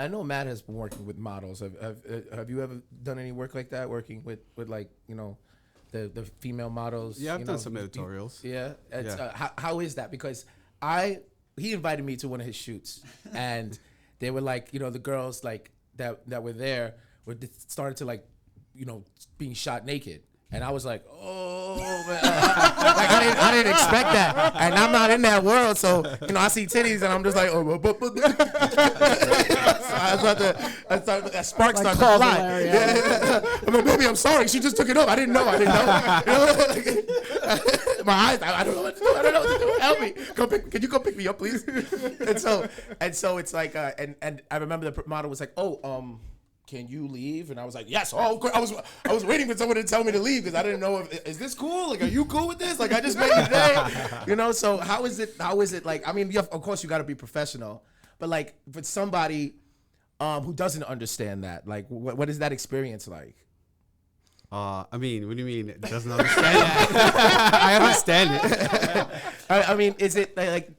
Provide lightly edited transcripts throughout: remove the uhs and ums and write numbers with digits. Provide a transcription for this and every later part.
I know Matt has been working with models. Have you ever done any work like that? Working with like the female models. Yeah, I've done some editorials. Yeah. Yeah. How is that? Because he invited me to one of his shoots, and they were like, the girls like that were there started to like, being shot naked. And I was like, oh, man. Like I didn't expect that. And I'm not in that world. So, I see titties and I'm just like, oh, so that spark started to fly. Yeah. I'm like, baby, I'm sorry. She just took it off. I didn't know. My eyes, I don't know what to do. Help me. Can you go pick me up, please? And so it's like, and I remember the model was like, can you leave? And I was like, yes. Oh, I was waiting for someone to tell me to leave because I didn't know is this cool? Like, are you cool with this? Like, I just made it today. So how is it like, I mean, of course you got to be professional, but like for somebody who doesn't understand that, like what is that experience like? I mean, what do you mean it doesn't understand that? I understand it. I mean, is it like,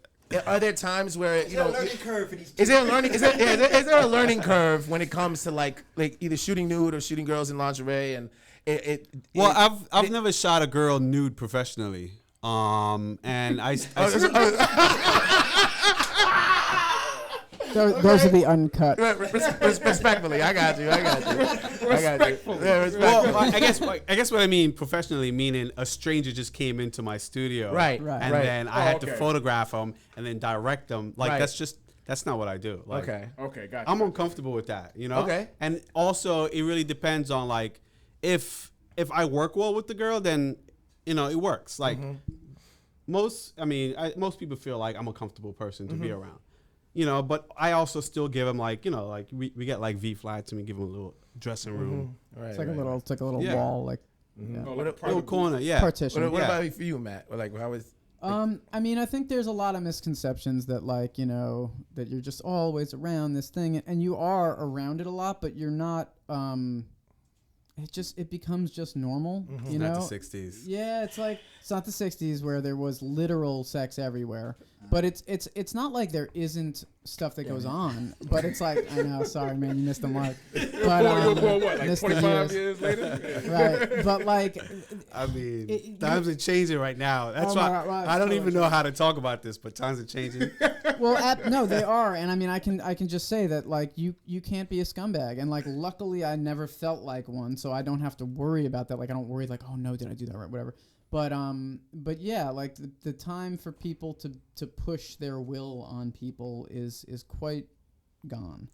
are there times where is there a learning curve for these? Is there a learning curve when it comes to like either shooting nude or shooting girls in lingerie and I've never shot a girl nude professionally. And I those are the uncut. Respectfully, I got you. Yeah, well, I guess what I mean professionally, meaning a stranger just came into my studio, right, and then I had to photograph them and then direct them. Like that's not what I do. Like, okay, gotcha. I'm uncomfortable with that, Okay. And also, it really depends on like if I work well with the girl, then it works. Like most people feel like I'm a comfortable person to be around. But I also still give them like, like we get like V flats and we give them a little dressing room. Right. It's like a little wall, like little corner, partition. What about for you, Matt? Or like how is? I mean, I think there's a lot of misconceptions that like, that you're just always around this thing, and you are around it a lot, but you're not. It becomes just normal, It's not the 60s. Yeah, it's not the 60s where there was literal sex everywhere, but it's not like there isn't stuff that goes on, but it's like, I know, sorry man, you missed the mark. But what, like 25 years later? Right, but like, I mean, times are changing right now. That's why I don't even know how to talk about this, but times are changing. Well, no, they are, and I mean, I can just say that like you can't be a scumbag, and like luckily I never felt like one, so I don't have to worry about that. Like I don't worry like, oh no, did I do that right, whatever. But yeah, like the time for people to push their will on people is quite gone.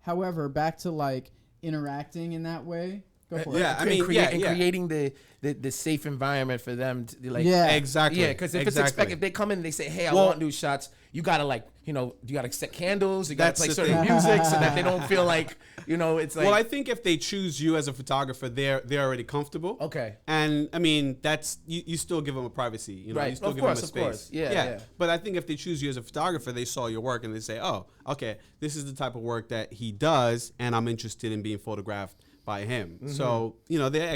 However, back to like interacting in that way. Go for it. Yeah, I mean, creating the safe environment for them to like. Yeah, exactly. Yeah, because if it's expected, if they come in and they say, "Hey, I want new shots," you gotta like, you gotta set candles, you gotta play certain music so that they don't feel like, it's like. Well, I think if they choose you as a photographer, they're already comfortable. Okay. And I mean, that's you still give them a privacy, right. You still of give course, them a space. Of course. Yeah. But I think if they choose you as a photographer, they saw your work and they say, "Oh, okay, this is the type of work that he does, and I'm interested in being photographed by him." So they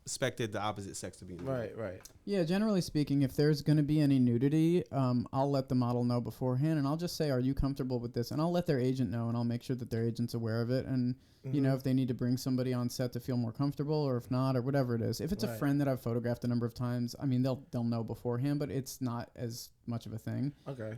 expected the opposite sex to be nude. Right. Yeah, generally speaking, if there's going to be any nudity, I'll let the model know beforehand, and I'll just say, "Are you comfortable with this?" And I'll let their agent know, and I'll make sure that their agent's aware of it. And if they need to bring somebody on set to feel more comfortable, or if not, or whatever it is. If it's a friend that I've photographed a number of times, I mean, they'll know beforehand, but it's not as much of a thing. Okay.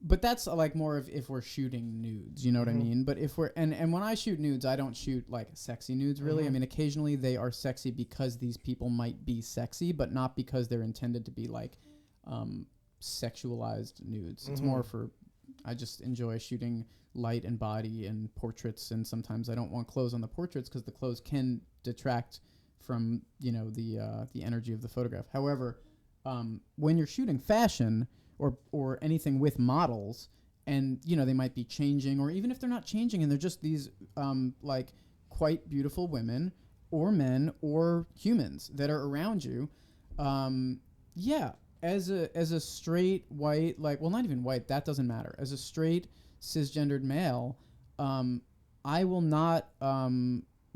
But that's like more of if we're shooting nudes, you know what I mean? But if we're and when I shoot nudes, I don't shoot like sexy nudes really. I mean, occasionally they are sexy because these people might be sexy, but not because they're intended to be like sexualized nudes. It's more for, I just enjoy shooting light and body and portraits, and sometimes I don't want clothes on the portraits because the clothes can detract from the energy of the photograph. However, when you're shooting fashion or anything with models, and they might be changing, or even if they're not changing and they're just these like quite beautiful women or men or humans that are around you, as a straight white, like, well, not even white, that doesn't matter, as a straight cisgendered male, I will not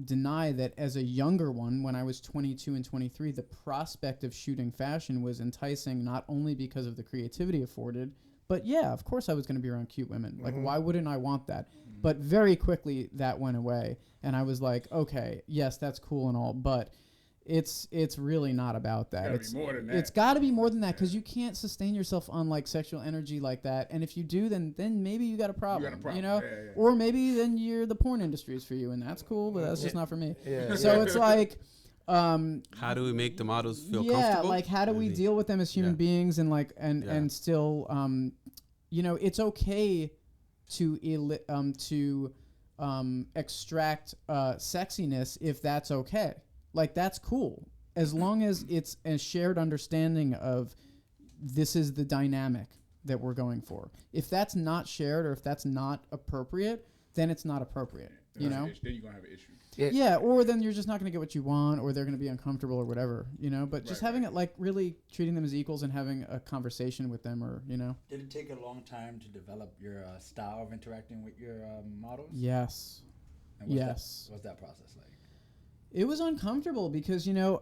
deny that as a younger one, when I was 22 and 23, the prospect of shooting fashion was enticing, not only because of the creativity afforded, but yeah, of course I was going to be around cute women. Like, why wouldn't I want that? But very quickly that went away, and I was like, okay, yes, that's cool and all, but it's really not about that. Gotta be more than that. It's got to be more than that, because you can't sustain yourself on like sexual energy like that. And if you do, then maybe you got a problem. You know, Yeah. or maybe then the porn industry is for you, and that's cool, but that's just not for me. Yeah. So it's like, How do we make the models feel yeah, comfortable? like how do we deal with them as human beings, and like and still, you know, it's okay to extract sexiness if that's okay. Like, that's cool, as long as it's a shared understanding of this is the dynamic that we're going for. If that's not shared, or if that's not appropriate, then it's not appropriate. You know? Then you're going to have an issue. Yeah, or then you're just not going to get what you want, or they're going to be uncomfortable or whatever, you know? But just having it, like, really treating them as equals and having a conversation with them, or, you know? Did it take a long time to develop your style of interacting with your models? Yes. And Yes. What's that process like? It was uncomfortable because, in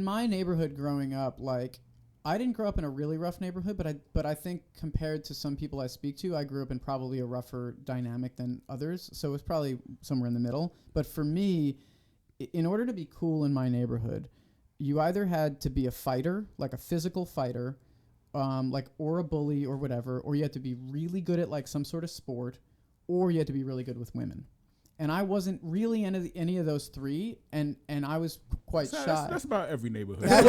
my neighborhood growing up, like, I didn't grow up in a really rough neighborhood, but I think compared to some people I speak to, I grew up in probably a rougher dynamic than others. So it was probably somewhere in the middle. But for me, in order to be cool in my neighborhood, you either had to be a fighter, like a physical fighter, or a bully or whatever, or you had to be really good at like some sort of sport, or you had to be really good with women. And I wasn't really any of those three, and I was quite shy. That's about every neighborhood. I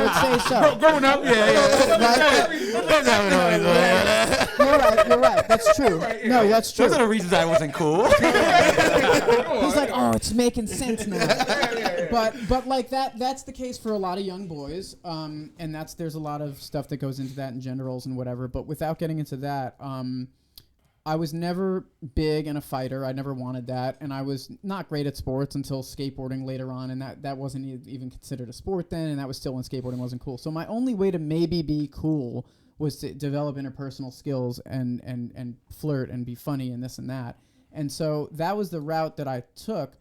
would say so. Growing up, You're right. That's true. No, that's true. Those are the reasons I wasn't cool. He's like, oh, it's making sense now. But like that's the case for a lot of young boys, and there's a lot of stuff that goes into that, and gender roles and whatever. But without getting into that, I was never big and a fighter. I never wanted that. And I was not great at sports until skateboarding later on. And that wasn't even considered a sport then. And that was still when skateboarding wasn't cool. So my only way to maybe be cool was to develop interpersonal skills and flirt and be funny and this and that. And so that was the route that I took.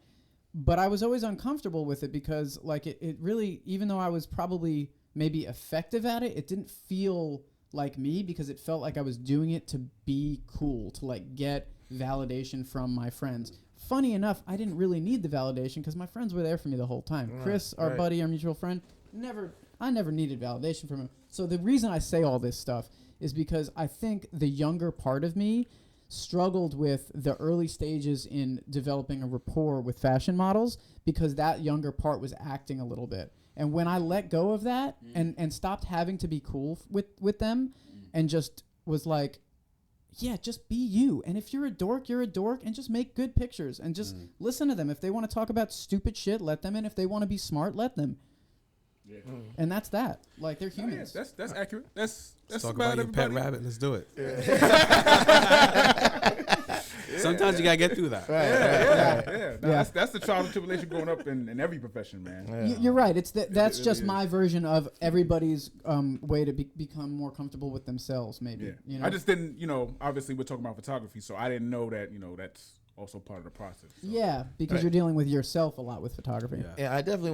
But I was always uncomfortable with it because like it really, even though I was probably maybe effective at it, it didn't feel like me, because it felt like I was doing it to be cool, to like get validation from my friends. Funny enough, I didn't really need the validation because my friends were there for me the whole time. Chris, our buddy, our mutual friend, I never needed validation from him. So the reason I say all this stuff is because I think the younger part of me struggled with the early stages in developing a rapport with fashion models, because that younger part was acting a little bit. And when I let go of that and stopped having to be cool with them and just was like, yeah, just be you. And if you're a dork, you're a dork, and just make good pictures and just listen to them. If they want to talk about stupid shit, let them. And if they want to be smart, let them. Yeah. And that's that. Like, they're humans. Oh, yeah, that's accurate. That's talk about your pet everybody. rabbit. Let's do it. Sometimes you gotta get through that. That's the trial and tribulation growing up in every profession, man. You're right. That's really just is. my version of everybody's way to become more comfortable with themselves. Maybe. Yeah. You know? I just didn't, obviously we're talking about photography, so I didn't know that, that's also part of the process. So. Yeah, because you're dealing with yourself a lot with photography. Yeah. Yeah, I definitely